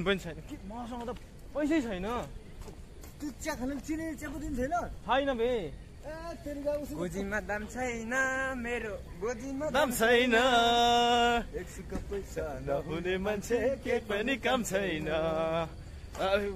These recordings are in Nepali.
पनि छैन के मसँग त पैसै छैन त्यो चिया खान चिने चिया पनि छैन छैन बे गोजीमा दाम छैन मेरो गोजीमा दाम छैन एक सिक्का पैसा नहुने मान्छे के पनि काम छैन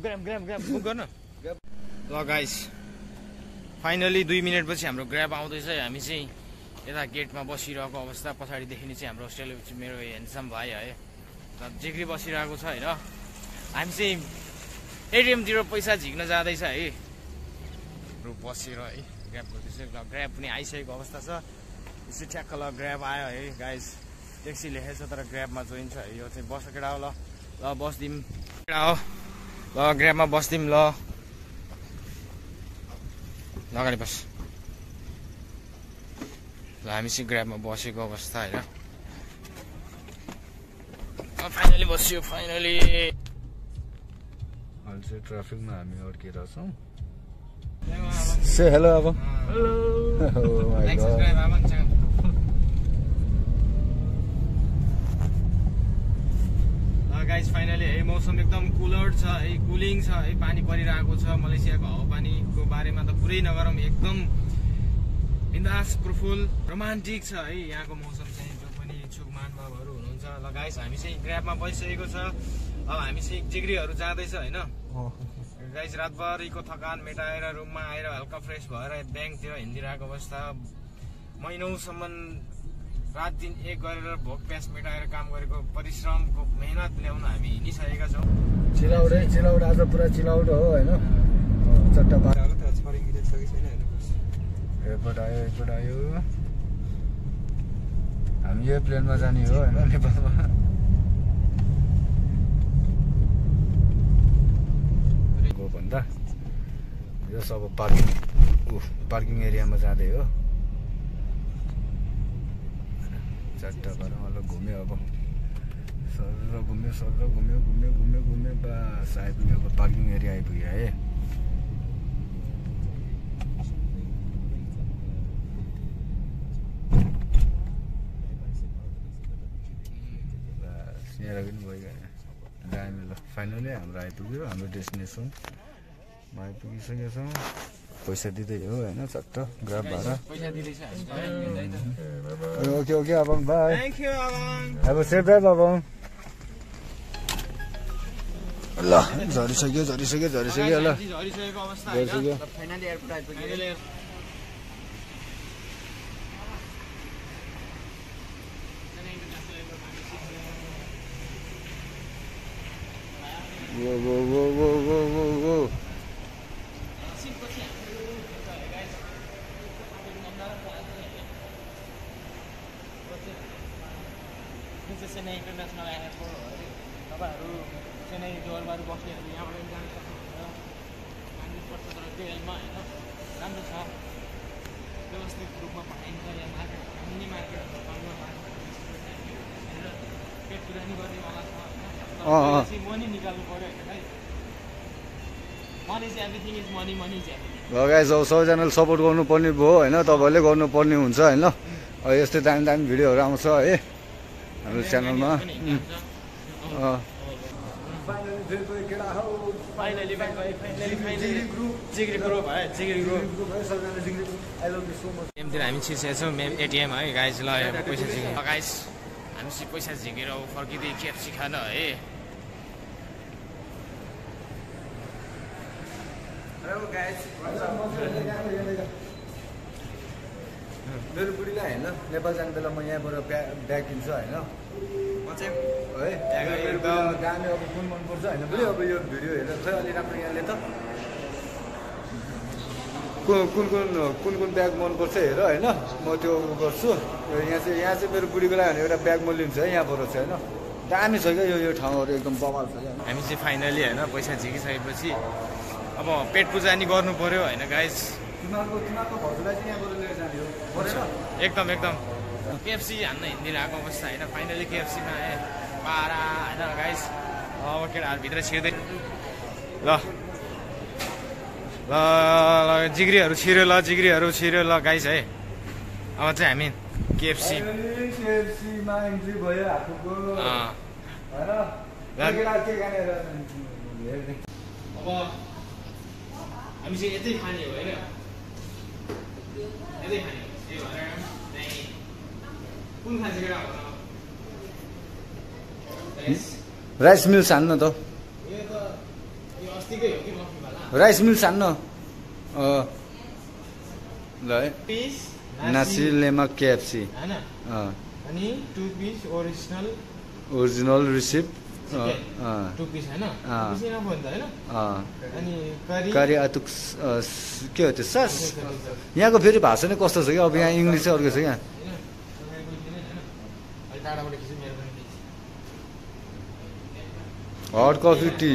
ग्राम ग्राम ग्राम गर्न ल गाइस फाइनली 2 मिनेट पछि हाम्रो ग्र्याब आउँदैछ हामी चाहिँ यता गेटमा बसिरहेको अवस्था पछाडि देखिने चाहिँ हाम्रो होस्टेल मेरो ह्यान्डसम भाइ है जिग्री बसिरहेको छ हैन हामी चाहिँ एटिएमतिर पैसा झिक्न जाँदैछ है रु बसेर है ग्र्याब गर्दैछ ग्र्याब पनि आइसकेको अवस्था छ यसो ठ्याक्क ल ग्र्याब आयो है गाइस ट्याक्सी लेखेको छ तर ग्र्याबमा जोइन छ है यो चाहिँ बस केटा हो ल बस्दिम केटा हो ल ग्र्याबमा बस्दिम ल अगाडि बस ल हामी चाहिँ ग्र्याबमा बसेको अवस्था होइन फाइनली बस्यो फाइनली अहिले चाहिँ ट्राफिकमा हामी अड्केर छौँ से हेलो अब गाइस फाइनली है मौसम एकदम कुलर छ है कुलिङ छ है पानी परिरहेको छ मलेसियाको हावापानीको बारेमा त पुरै नगरौँ एकदम बिन्दास प्रफुल रोमान्टिक छ है यहाँको मौसम चाहिँ जो पनि इच्छुक महानुभावहरू हुनुहुन्छ ल गाइस हामी चाहिँ ग्र्याबमा बसिसकेको छ अब हामी चाहिँ जिग्रीहरू जाँदैछ होइन गाइस रातभरिको थकान मेटाएर रुममा आएर हल्का फ्रेस भएर ब्याङ्कतिर हिँडिरहेको अवस्था महिनौसम्म रात दिन एक गरेर भोक प्यास मेटाएर काम गरेको परिश्रमको मेहनत ल्याउन हामी हिँडिसकेका छौँ चिलाउट आज पुरा चिलाउट हो होइन चट्टा एयरपोर्ट आयो हामी यो प्लेनमा जाने हो होइन नेपालमा भन्दा यो सब पार्किङ एरियामा जाँदै हो चट्टा भएर मतलब घुम्यो अब सर घुम्यो बस आइपुग्यो अब पार्किङ एरिया आइपुग्यो है बस यहाँ पनि गयो दामी ल फाइनली हाम्रो आइपुग्यो हाम्रो डेस्टिनेसनमा आइपुगिसकेका छौँ पैसा दिँदै हो होइन चट्ट ग्राफ भाडा ओके अब बाई अब सेफ ड्राइभ अब ल झरिसक्यो ल Whoa. चेन्नई इन्टरनेसनल एयरपोर्ट हो अरे तपाईँहरू चेन्नई जोरबार बस्नेहरू यहाँबाट जान सक्नुहुन्छ जानुपर्छ तर ट्रेनमा होइन राम्रो छ व्यवस्थित रूपमा पाइन्छ यहाँ मार्केट मिनी मार्केटहरू पेट पुरानी गर्नेवाला छ होइन मनी निकाल्नु पऱ्यो होइन भाइ मनी चाहिँ एभ्रिथिङ इज मनी चाहिँ गाइस अब सबैजनाले सपोर्ट गर्नुपर्ने भयो होइन तपाईँहरूले गर्नुपर्ने हुन्छ होइन यस्तै दामी भिडियोहरू आउँछ है हाम्रो च्यानलमा एमतिर हामी छिर्सेका छौँ एटिएम है गाइस ल पैसा झिक्यो गाइस हामी चाहिँ पैसा झिकेर फर्किँदै केएफसी खान है मेरो बुढीलाई होइन नेपाल जाने बेला म यहाँबाट ब्याग किन्छु होइन है गाने अब कुन मनपर्छ होइन बुढी अब यो भिडियो हेरेर खै अलि राम्रो यहाँले त कुन ब्याग मनपर्छ हेर होइन म त्यो गर्छु यहाँ चाहिँ मेरो बुढीको लागि एउटा ब्याग म लिन्छु है यहाँबाट चाहिँ होइन दामी छ क्या यो ठाउँहरू एकदम बवाल छ हामी चाहिँ फाइनली होइन पैसा झिकिसकेपछि अब पेट पूजा नि गर्नु पर्यो होइन गाइस तिमीहरूको भाउजूलाई चाहिँ यहाँबाट लिएर जाने हो एकदम केएफसी हान्न हिँडिरहेको अवस्था होइन फाइनली केएफसीमा पारा होइन गाइस अब केटाहरू भित्र छिर्दै ल जिग्रीहरू छिर्यो ल गाइस है अब चाहिँ हामी केएफसीमा एन्ट्री भयो आफूको अब हामी चाहिँ यतै खाने हो होइन यतै खाने त्यही भएर चाहिँ कुन खान्छ केटा हो राइस मिल्स हान्न त यो त यो अस्तिकै हो कि मफिवाला राइस मिल्स हान्न ल है पिस नासी लेमा केएफसी हैन अनि 2 पिस ओरिजिनल रिसिप्ट 2 पिस हैन पिस न भन्दा हैन अनि करी अतुक के हो त्यो सस यहाँको फेरि भाषा नै कस्तो छ कि अब यहाँ इङ्ग्लिस चाहिँ अर्को छ यहाँ हट कफी टी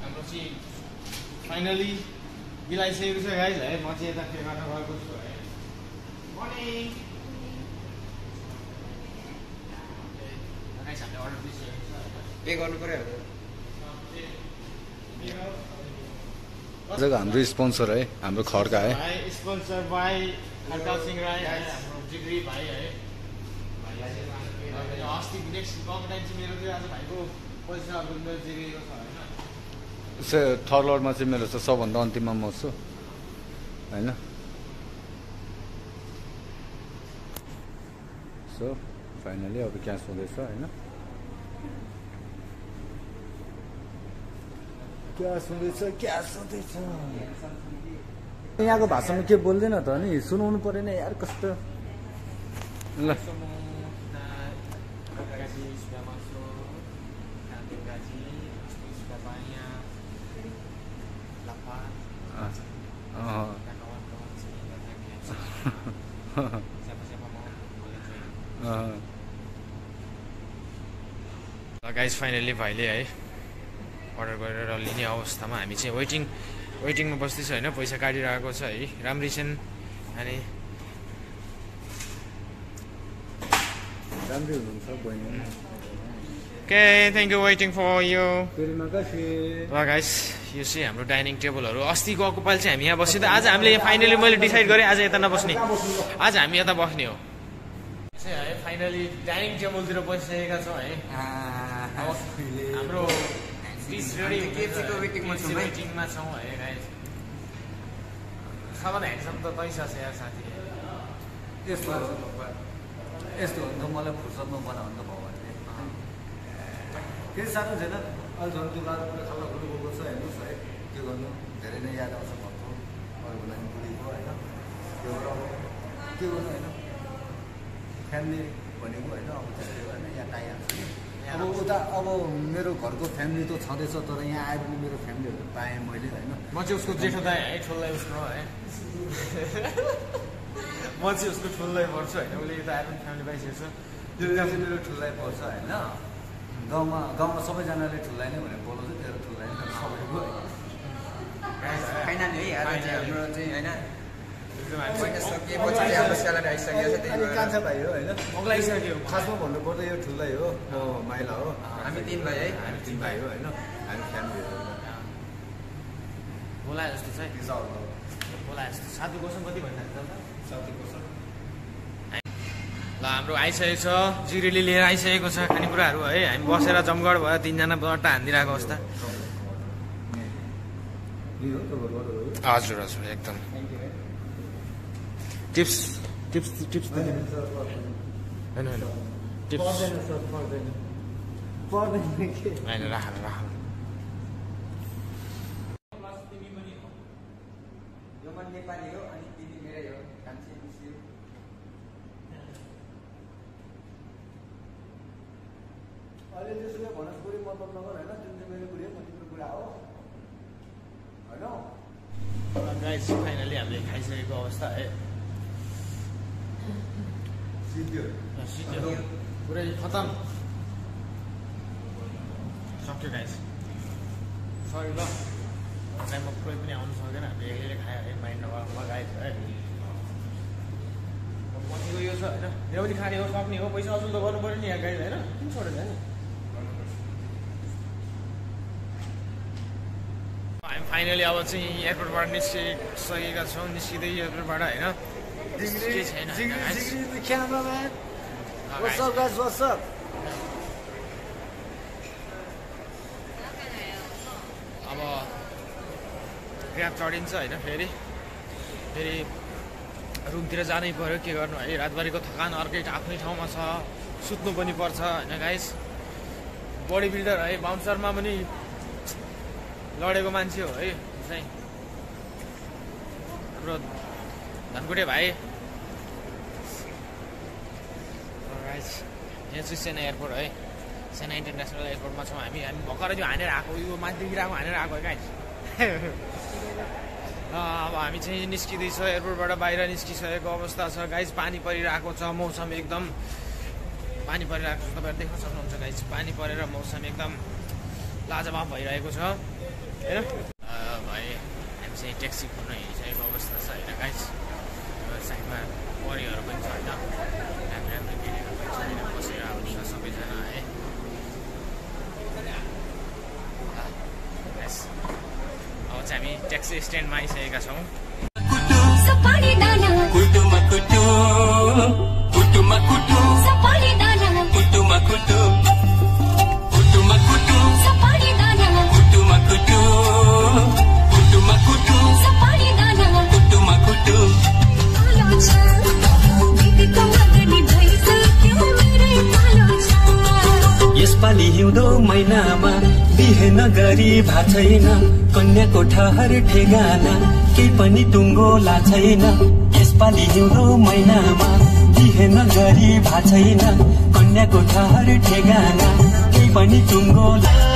हाम्रो चाहिँ फाइनली मिलाइसकेको छ गाइज है म चाहिँ यता पे गर्न गएको छु है मर्निङ गाइज हामीले अर्डर दिइसकेको छ पे गर्नु पर्यो जग्गा हाम्रो स्पोन्सर है हाम्रो खड्का है स्पोन्सर बाई खड्का सिंह राई है हाम्रो जिग्री भाइ है अस्ति नेक्स्ट कम टाइम चाहिँ मेरो चाहिँ आज भाइको पैसा मेरो जिग्रीको छ होइन थर्ड लर्डमा चाहिँ मेरो चाहिँ सबभन्दा अन्तिममा म छु होइन सो फाइनली अब क्यास हुँदैछ होइन क्यास हुँदैछ यहाँको भाषामा के बोल्दैन त नि सुनाउनु परेन यार कस्तो ल गाइज फाइनली भाइले है अर्डर गरेर लिने अवस्थामा हामी चाहिँ वेटिङमा बस्दैछ होइन पैसा काटिरहेको छ है राम्री छन् अनि राम्रै हुनुहुन्छ बहिनी okay thank you waiting for you all guys यो चाहिँ हाम्रो डाइनिङ टेबलहरू अस्ति गएको पालि चाहिँ हामी यहाँ बस्यो त आज हामीले फाइनली मैले डिसाइड गरेँ आज यता नबस्ने आज हामी यता बस्ने हो है फाइनली डाइनिङ टेबलतिर बसिसकेका छौँ है हाम्रो वेटिङमा छौँ है गाइस सबभन्दा ह्यान्डसम त तै छ यार साथी यस्तो हो नि त मलाई फुर्सदमा बनाउनु त भयो भने केही साह्रो छैन अहिले झन् त्यो बाटो खाल्ला खुल्ला गएको छ हेर्नुहोस् है के गर्नु धेरै नै याद आउँछ घरको अरूको लागि बुढीको होइन त्यो अब के गर्नु होइन फ्यामिली भनेको होइन अब त्यस्तै होइन यहाँ पाइहाल्छ अब उता अब मेरो घरको फ्यामिली त छँदैछ तर यहाँ आएर पनि मेरो फ्यामिलीहरू पाएँ मैले होइन म चाहिँ उसको जेठो दाइ है ठुलै उसको है म चाहिँ उसको ठुलै पर्छु होइन उसले यता आएर पनि फ्यामिली पाइसकेको छ त्यो चाहिँ मेरो ठुलै पर्छ होइन गाउँमा सबैजनाले ठुल्लाई नै भनेर बोलाउँछ तेरो ठुल्लाई नै सबैको फाइनली है हाम्रो चाहिँ होइन कान्छा भाइ हो होइन मगलाइसक्यो खासमा भन्नुपर्दा यो ठुलै हो म माइला हो हामी 3 भाइ है हामी 3 भाइ हो होइन हामी फ्यामिली हो बोलाए जस्तो छ बोलाए जस्तो साथी कोसँग कति भइरहेको छ साथी कोसँग ल हाम्रो आइसकेको छ जिरेली लिएर आइसकेको छ खानेकुराहरू है हामी बसेर जमगढ भयो 3 जना बट्टा हानिदिरहेको अवस्था हजुर हजुर एकदम टिप्स होइन राख नेपाली हो अनि तिमी मेरै हो कान्छी मिस्यु अहिले त्यसले भन्नुहोस् बुढी मतलब नगर होइन जुन चाहिँ मेरो बुढी हो म तिम्रो बुढा हो होइन गाइस फाइनली हामीले खाइसकेको अवस्था है सिद्धियो पुरै खतम सक्यो गाइस सरी ल टाइममा कोही पनि आउनु सकेन हामीले एक्लैले खायो है माइन्ड नभएको गाइस है बसेको यो छ होइन यो पनि खाने हो सक्ने हो पैसा असुल त गर्नु पऱ्यो नि यहाँ गाइस होइन किन छोडेर नि हामी फाइनली अब चाहिँ एयरपोर्टबाट निस्किसकेका छौँ निस्किँदै एयरपोर्टबाट होइन केही छैन अब ग्र्याब चढिन्छ होइन फेरि रुमतिर जानै पर्यो के गर्नु है रातभरिको थकान अर्कै आफ्नै ठाउँमा छ सुत्नु पनि पर्छ होइन गाइस बडी बिल्डर है बाउन्सरमा पनि लडेको मान्छे हो है चाहिँ हाम्रो धनकुटे भाइ गाइस यहाँ चाहिँ सेना एयरपोर्ट है सेना इन्टरनेसनल एयरपोर्टमा छौँ हामी भर्खर त्यो हानेर आएको यो मान्छे गिराएको हानेर आएको है गाइस अब हामी चाहिँ निस्किँदैछ एयरपोर्टबाट बाहिर निस्किसकेको अवस्था छ गाइस पानी परिरहेको छ मौसम एकदम पानी परिरहेको छ तपाईँहरू देख्न सक्नुहुन्छ गाइस पानी परेर मौसम एकदम लाजवाब भइरहेको छ होइन भाइ हामी चाहिँ ट्याक्सी कुद्न हिँडिसकेको अवस्था छ होइन गाइस साइडमा परिहरू पनि छ होइन राम्रो राम्रो केटीहरू पनि छ होइन बसेर आउँछ सबैजना है अब चाहिँ हामी ट्याक्सी स्ट्यान्डमा आइसकेका छौँ यसपालि हिउँदो महिनामा बिहे नगरी भा छैन कन्याको ठहर ठेगाना केही पनि टुङ्गो ला छैन यसपालि हिउँदो महिनामा बिहे नगरी भा छैन कन्याको ठहर ठेगाना केही पनि टुङ्गो ला